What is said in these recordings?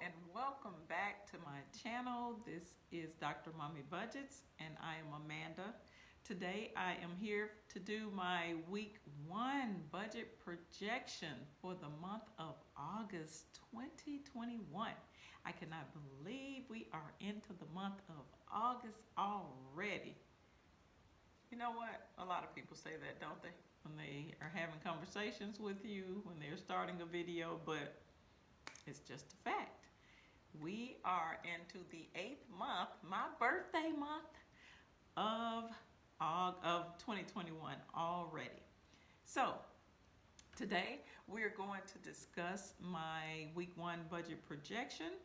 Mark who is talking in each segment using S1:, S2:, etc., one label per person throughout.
S1: and welcome back to my channel. This is Dr. Mommy Budgets and I am Amanda. Today I am here to do my week 1 budget projection for the month of August 2021. I cannot believe we are into the month of August already. You know what? A lot of people say that, don't they? When they are having conversations with you, when they're starting a video, but it's just a fact. We are into the 8th month, my birthday month of 2021 already. So today we're going to discuss my week 1 budget projection.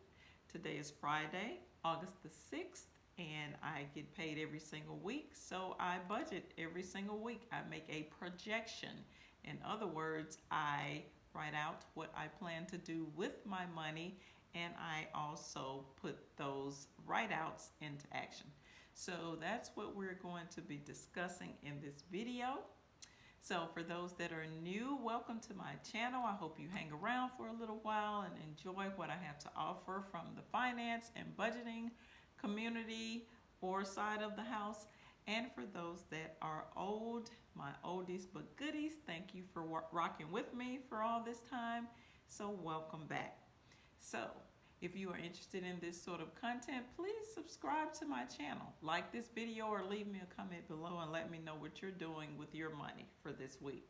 S1: Today is Friday, August the 6th, and I get paid every single week, so I budget every single week. I make a projection. In other words, I write out what I plan to do with my money, and I also put those write-outs into action. So that's what we're going to be discussing in this video. So for those that are new, welcome to my channel. I hope you hang around for a little while and enjoy what I have to offer from the finance and budgeting community or side of the house. And for those that are old, my oldies but goodies, thank you for rocking with me for all this time. So welcome back. So if you are interested in this sort of content, please subscribe to my channel, like this video, or leave me a comment below and let me know what you're doing with your money for this week.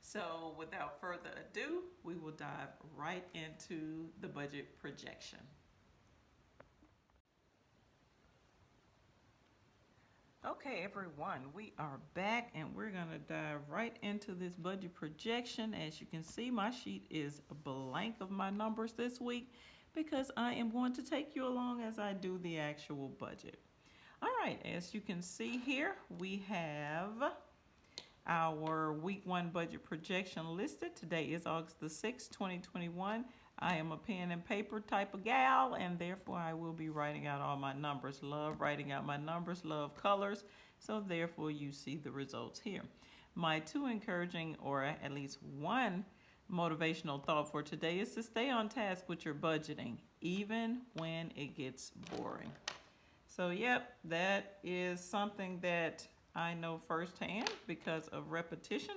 S1: So without further ado, we will dive right into the budget projection. Okay, everyone, we are back and we're going to dive right into this budget projection. As you can see, my sheet is blank of my numbers this week because I am going to take you along as I do the actual budget. All right, as you can see here, we have our week 1 budget projection listed. Today is August the 6th, 2021. I am a pen and paper type of gal, and therefore I will be writing out all my numbers. Love writing out my numbers, love colors, so therefore you see the results here. My 2 encouraging, or at least 1 motivational thought for today is to stay on task with your budgeting, even when it gets boring. So yep, that is something that I know firsthand because of repetition.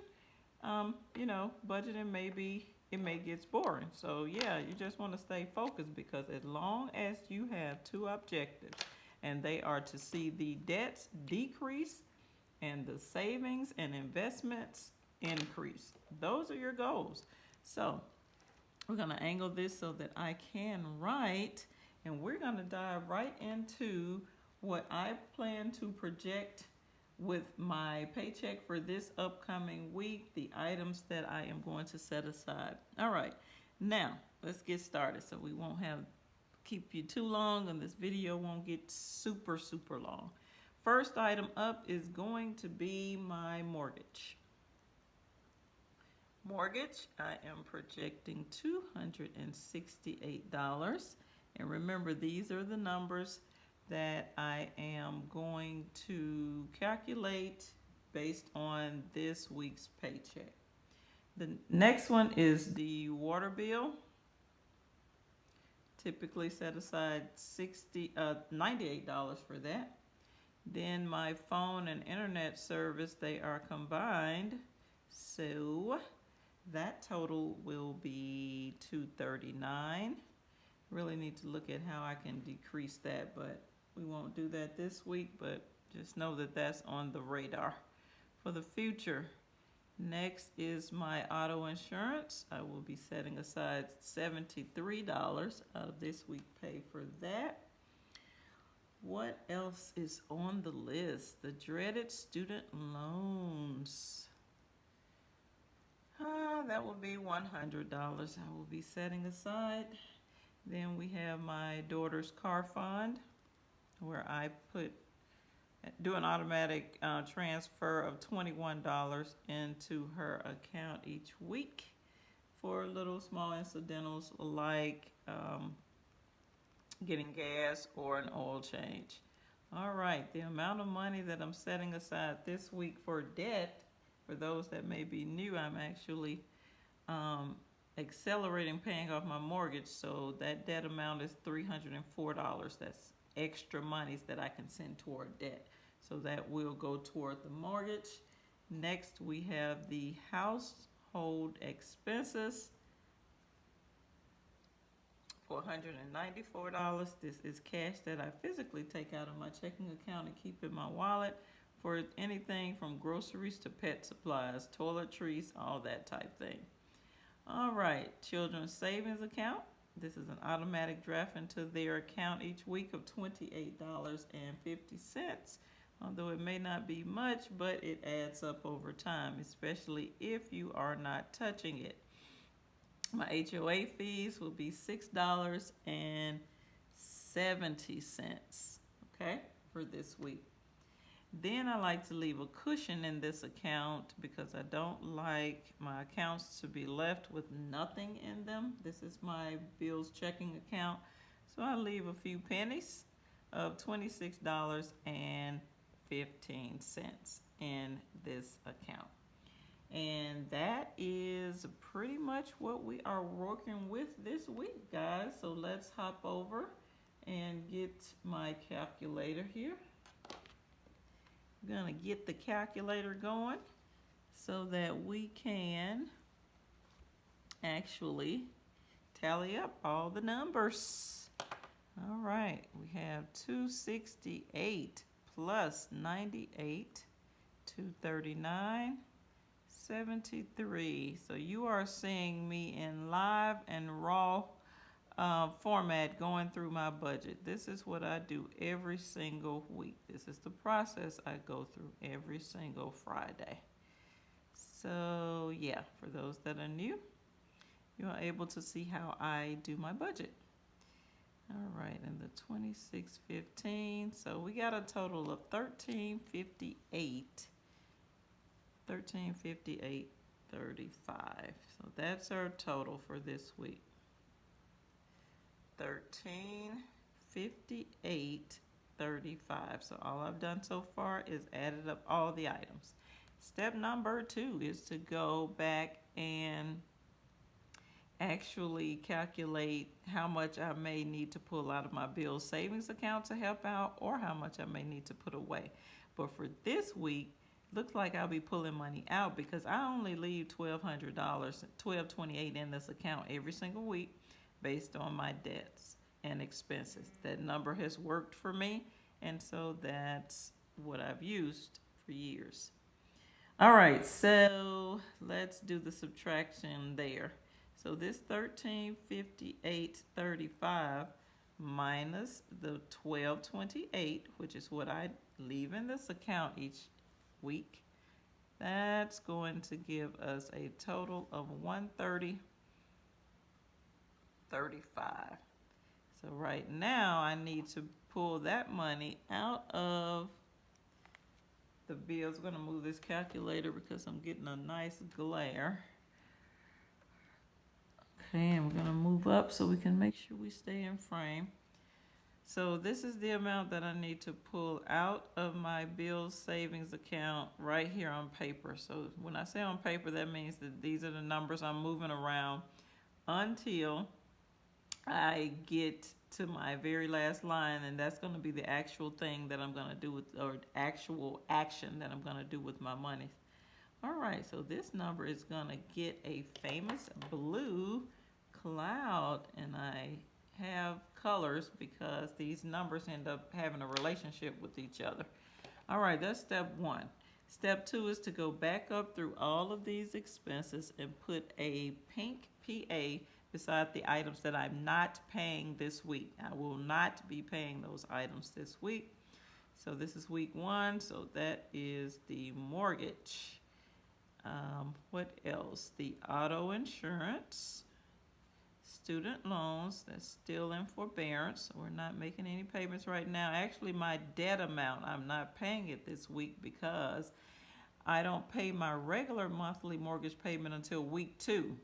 S1: Budgeting may get boring. So yeah, you just want to stay focused, because as long as you have 2 objectives, and they are to see the debts decrease and the savings and investments increase. Those are your goals. So we're going to angle this so that I can write, and we're going to dive right into what I plan to project with my paycheck for this upcoming week, the items that I am going to set aside. All right, now let's get started so we won't keep you too long and this video won't get super long. First item up is going to be my mortgage. I am projecting $268, and remember, these are the numbers that I am going to calculate based on this week's paycheck. The next one is the water bill. Typically set aside $98 for that. Then my phone and internet service, they are combined, so that total will be $239. Really need to look at how I can decrease that, but we won't do that this week, but just know that that's on the radar for the future. Next is my auto insurance. I will be setting aside $73 out of this week's pay for that. What else is on the list? The dreaded student loans. That will be $100 I will be setting aside. Then we have my daughter's car fund, where I do an automatic transfer of $21 into her account each week for little small incidentals like getting gas or an oil change. All right, the amount of money that I'm setting aside this week for debt, for those that may be new, I'm actually accelerating paying off my mortgage, so that debt amount is $304. That's extra monies that I can send toward debt. So that will go toward the mortgage. Next, we have the household expenses for $194. This is cash that I physically take out of my checking account and keep in my wallet for anything from groceries to pet supplies, toiletries, all that type thing. All right, children's savings account. This is an automatic draft into their account each week of $28.50. Although it may not be much, but it adds up over time, especially if you are not touching it. My HOA fees will be $6.70, okay, for this week. Then I like to leave a cushion in this account because I don't like my accounts to be left with nothing in them. This is my bills checking account. So I leave a few pennies of $26.15 in this account. And that is pretty much what we are working with this week, guys. So let's hop over and get my calculator here. I'm gonna get the calculator going so that we can actually tally up all the numbers. All right, we have 268 plus 98, 239, 73. So you are seeing me in live and raw format going through my budget. This is what I do every single week. This is the process I go through every single Friday. So yeah, for those that are new, you are able to see how I do my budget. All right, and the 2615. So we got a total of 1358. 1358.35. So that's our total for this week. 1358.35. So all I've done so far is added up all the items. Step number 2 is to go back and actually calculate how much I may need to pull out of my bill savings account to help out, or how much I may need to put away. But for this week, looks like I'll be pulling money out because I only leave $1,200, $1,228 in this account every single week based on my debts and expenses. That number has worked for me, and so that's what I've used for years. All right, so let's do the subtraction there. So this 1358.35 minus the 1228, which is what I leave in this account each week, that's going to give us a total of $130.35. So right now I need to pull that money out of the bills. I'm going to move this calculator because I'm getting a nice glare. Okay, and we're going to move up so we can make sure we stay in frame. So this is the amount that I need to pull out of my bills savings account right here on paper. So when I say on paper, that means that these are the numbers I'm moving around until I get to my very last line, and that's going to be the actual thing that I'm going to do with, or actual action that I'm going to do with my money. All right, so this number is going to get a famous blue cloud, and I have colors because these numbers end up having a relationship with each other. All right, that's step 1. Step 2 is to go back up through all of these expenses and put a pink PA beside the items that I'm not paying this week. I will not be paying those items this week. So this is week 1, so that is the mortgage. What else? The auto insurance, student loans, that's still in forbearance. So we're not making any payments right now. Actually, my debt amount, I'm not paying it this week because I don't pay my regular monthly mortgage payment until week 2.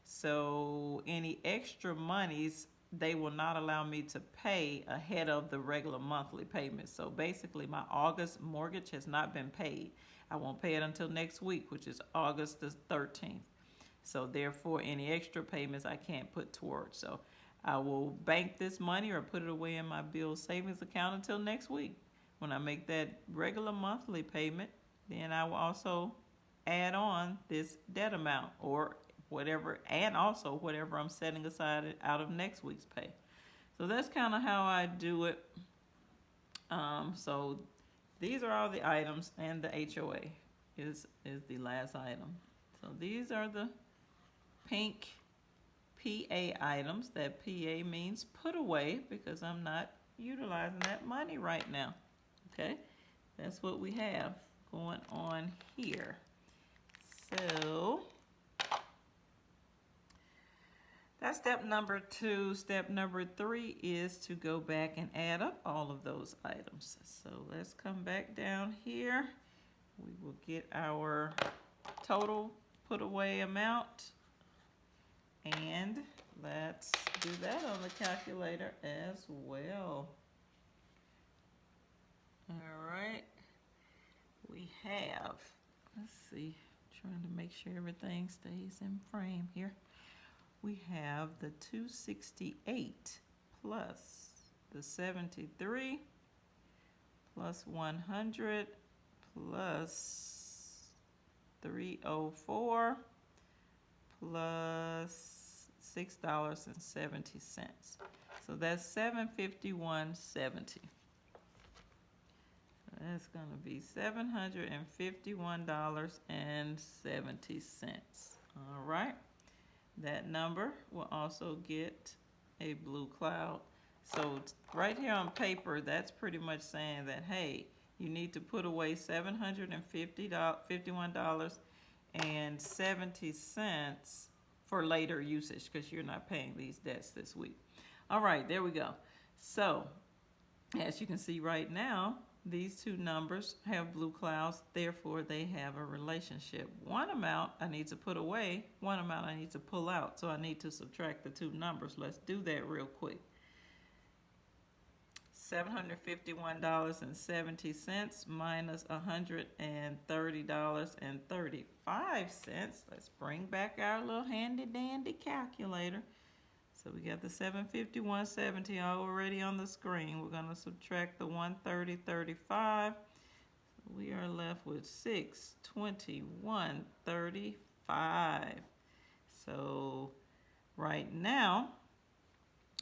S1: So any extra monies, they will not allow me to pay ahead of the regular monthly payment. So basically my August mortgage has not been paid. I won't pay it until next week, which is August the 13th. So therefore, any extra payments I can't put towards. So I will bank this money or put it away in my bill savings account until next week. When I make that regular monthly payment, then I will also add on this debt amount or whatever, and also whatever I'm setting aside out of next week's pay. So that's kind of how I do it. So these are all the items, and the HOA is the last item. So these are the pink PA items. That PA means put away, because I'm not utilizing that money right now. Okay, that's what we have going on here. So that's step number 2. Step number 3 is to go back and add up all of those items. So let's come back down here. We will get our total put away amount, and let's do that on the calculator as well. All right, we have, let's see, trying to make sure everything stays in frame here. We have the 268 plus the 73 plus 100 plus 304 plus $6.70. So that's $751.70. That's going to be $751.70. All right. That number will also get a blue cloud. So right here on paper, that's pretty much saying that, hey, you need to put away $751.70 for later usage, because you're not paying these debts this week. All right, there we go. So as you can see right now, these two numbers have blue clouds, therefore they have a relationship. One amount I need to put away, one amount I need to pull out. So I need to subtract the two numbers. Let's do that real quick. $751.70 minus $130.35. Let's bring back our little handy dandy calculator. So we got the $751.70 already on the screen. We're going to subtract the $130.35. We are left with $621.35. So right now,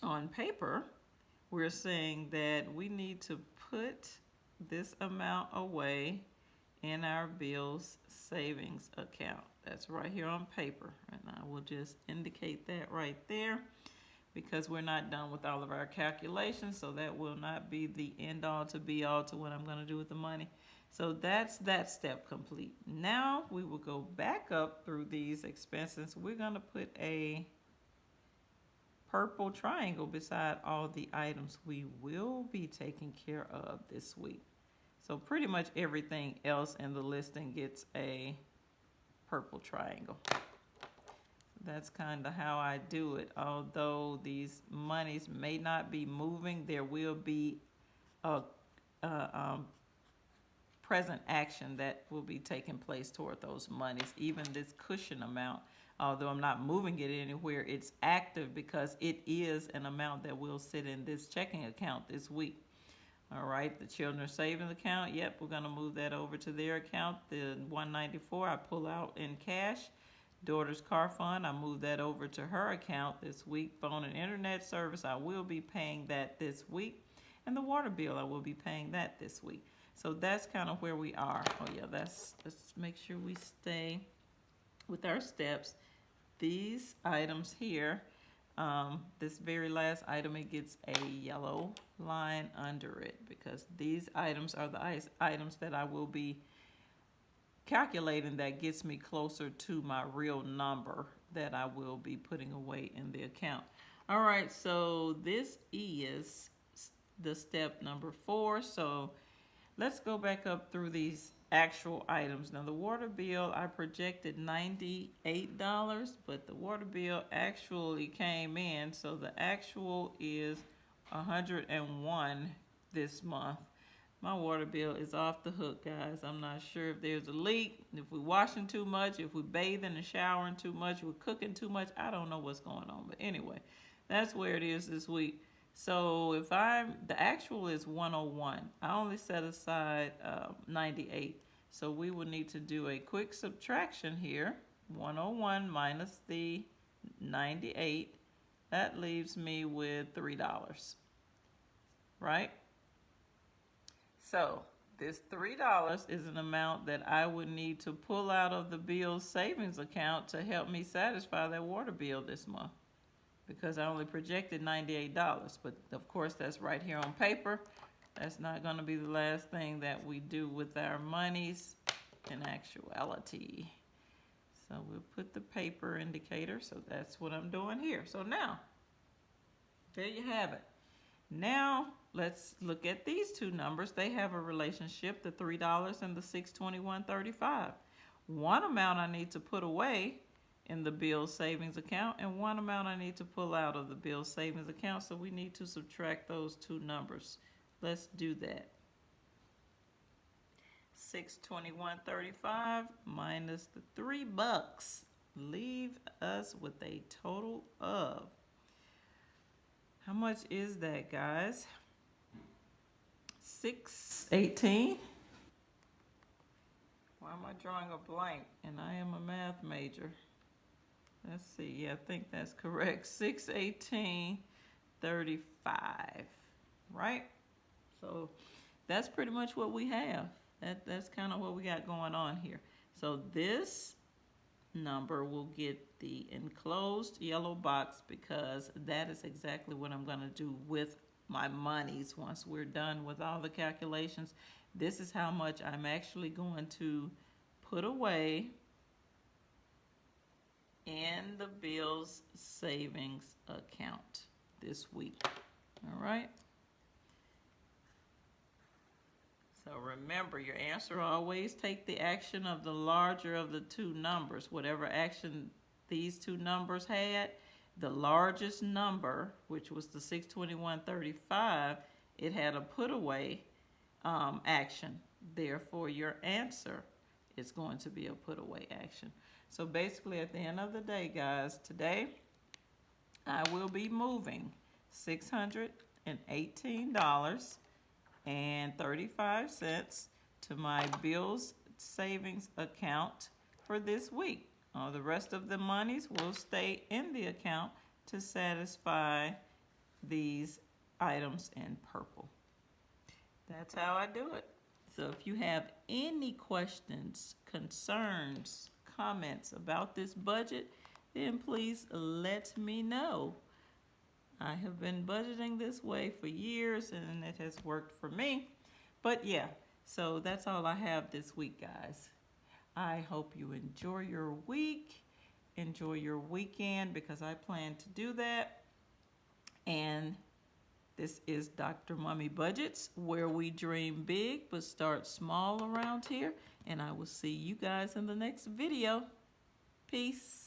S1: on paper, we're saying that we need to put this amount away in our bills savings account. That's right here on paper. And I will just indicate that right there, because we're not done with all of our calculations, so that will not be the end all to be all to what I'm going to do with the money. So that's that step complete. Now we will go back up through these expenses. We're going to put a purple triangle beside all the items we will be taking care of this week. So pretty much everything else in the listing gets a purple triangle. That's kind of how I do it. Although these monies may not be moving, there will be a present action that will be taking place toward those monies. Even this cushion amount, although I'm not moving it anywhere, it's active because it is an amount that will sit in this checking account this week. All right, the children's savings account, yep, we're going to move that over to their account. The $194 I pull out in cash. Daughter's car fund, I move that over to her account this week. Phone and internet service, I will be paying that this week. And the water bill, I will be paying that this week. So that's kind of where we are. Oh yeah, let's make sure we stay with our steps. These items here, this very last item, it gets a yellow line under it, because these items are the items that I will be calculating that gets me closer to my real number that I will be putting away in the account. All right, so this is the step number 4. So let's go back up through these actual items. Now the water bill, I projected $98, but the water bill actually came in, so the actual is $101 this month. My water bill is off the hook, guys. I'm not sure if there's a leak, if we're washing too much, if we're bathing and showering too much, we're cooking too much. I don't know what's going on. But anyway, that's where it is this week. So if the actual is 101. I only set aside 98. So we will need to do a quick subtraction here. 101 minus the 98. That leaves me with $3. Right? So this $3 is an amount that I would need to pull out of the bill's savings account to help me satisfy that water bill this month, because I only projected $98. But of course, that's right here on paper. That's not going to be the last thing that we do with our monies in actuality. So we'll put the paper indicator. So that's what I'm doing here. So now, there you have it. Now, let's look at these two numbers. They have a relationship, the $3 and the $621.35. One amount I need to put away in the bill savings account, and one amount I need to pull out of the bill savings account. So we need to subtract those two numbers. Let's do that. $621.35 minus the $3 leave us with a total of, how much is that, guys? $618. Why am I drawing a blank? And I am a math major. Let's see. Yeah, I think that's correct. $618.35. Right? So that's pretty much what we have. That's kind of what we got going on here. So this number will get the enclosed yellow box, because that is exactly what I'm going to do with my monies once we're done with all the calculations. This is how much I'm actually going to put away in the bills savings account this week. All right. So remember, your answer always take the action of the larger of the two numbers. Whatever action these two numbers had, the largest number, which was the $621.35, it had a put away action. Therefore, your answer is going to be a put away action. So basically, at the end of the day, guys, today I will be moving $618.35 to my bills savings account for this week. The rest of the monies will stay in the account to satisfy these items in purple. That's how I do it. So if you have any questions, concerns, comments about this budget, then please let me know. I have been budgeting this way for years, and it has worked for me. But yeah, so that's all I have this week, guys. I hope you enjoy your week, enjoy your weekend, because I plan to do that. And this is Dr. Mummy Budgets, where we dream big but start small around here. And I will see you guys in the next video. Peace.